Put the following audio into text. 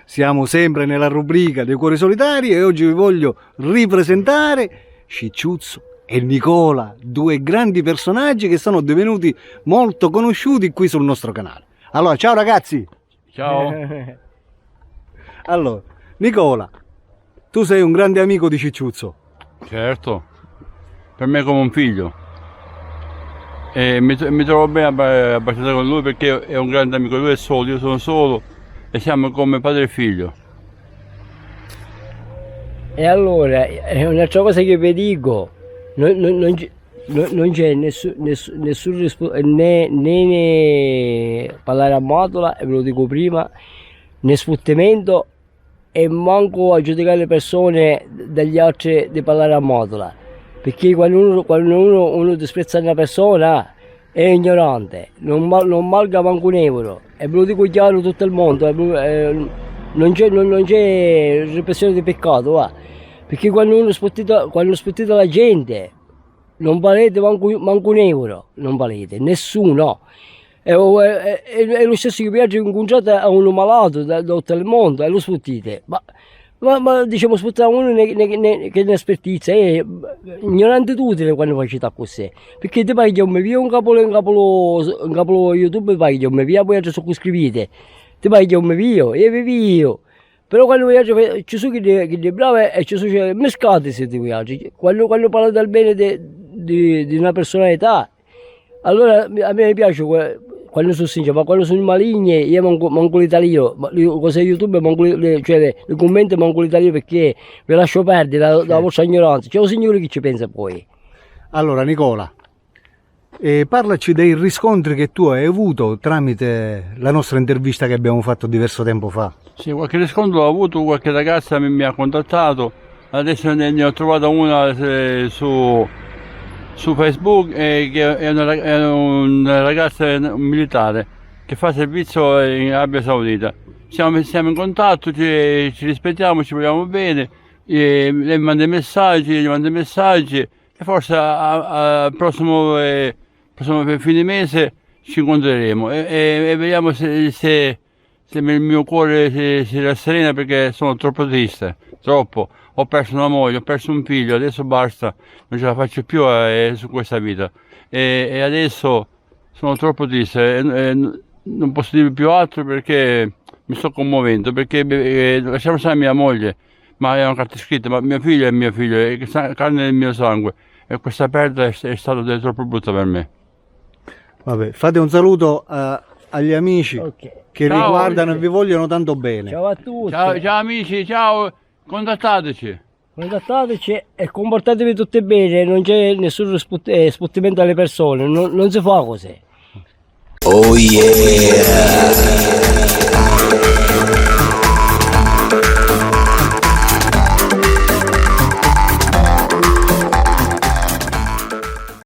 Siamo sempre nella rubrica dei cuori solitari e oggi vi voglio ripresentare Cicciuzzo e Nicola, due grandi personaggi che sono divenuti molto conosciuti qui sul nostro canale. Allora, ciao ragazzi! Ciao. Allora, Nicola, tu sei un grande amico di Cicciuzzo. Certo, per me è come un figlio. E mi trovo bene abbastanza con lui perché è un grande amico, lui è solo, io sono solo e siamo come padre e figlio. E allora, un'altra cosa che vi dico, non c'è né parlare a Matola, e ve lo dico prima, né sfruttamento e manco a giudicare le persone dagli altri di parlare a Matola. Perché quando uno disprezza una persona è ignorante, non valga manco un euro. E ve lo dico chiaro tutto il mondo, non c'è repressione di peccato, va. Perché quando sputtite la gente non valete manco un euro, non valete, nessuno. È lo stesso che piace incontrate a uno malato da tutto il mondo e lo sputtite. Ma diciamo sputtare uno che ne espertizia, è ignorante tutti quando facete così. Perché ti paghi un via un capo YouTube, paghi un via, poi altri sottoscrivete. Ti paghi un via e vivi io. Però quando ci sono chi bravi e ci sono mescati se ti piace. Quando parlo del bene di una personalità, allora a me piace quando sono sincero, ma quando sono maligni io manco l'italiano, cos'è YouTube, cioè le commenti manco l'italiano perché vi lascio perdere la vostra ignoranza. C'è un signore che ci pensa poi. Allora Nicola, parlaci dei riscontri che tu hai avuto tramite la nostra intervista che abbiamo fatto diverso tempo fa. Sì, qualche riscontro ho avuto, qualche ragazza mi ha contattato, adesso ne ho trovata una su Facebook che è una ragazza un militare che fa servizio in Arabia Saudita. Siamo in contatto, ci rispettiamo, ci vogliamo bene, lei mi manda messaggi, gli manda messaggi e forse al prossimo fine mese ci incontreremo e vediamo se il mio cuore si rasserena perché sono troppo triste, troppo. Ho perso una moglie, ho perso un figlio, adesso basta, non ce la faccio più su questa vita. E adesso sono troppo triste, non posso dire più altro perché mi sto commuovendo, perché lasciamo stare mia moglie, ma è una carta scritta, ma mio figlio è mio figlio, è carne del mio sangue. E questa perdita è stata troppo brutta per me. Vabbè, fate un saluto agli amici che Ciao, vi guardano e vi vogliono tanto bene. Ciao a tutti. Ciao amici, ciao, contattateci. Contattateci e comportatevi tutti bene, non c'è nessun sfruttamento alle persone, non si fa così. Oh yeah!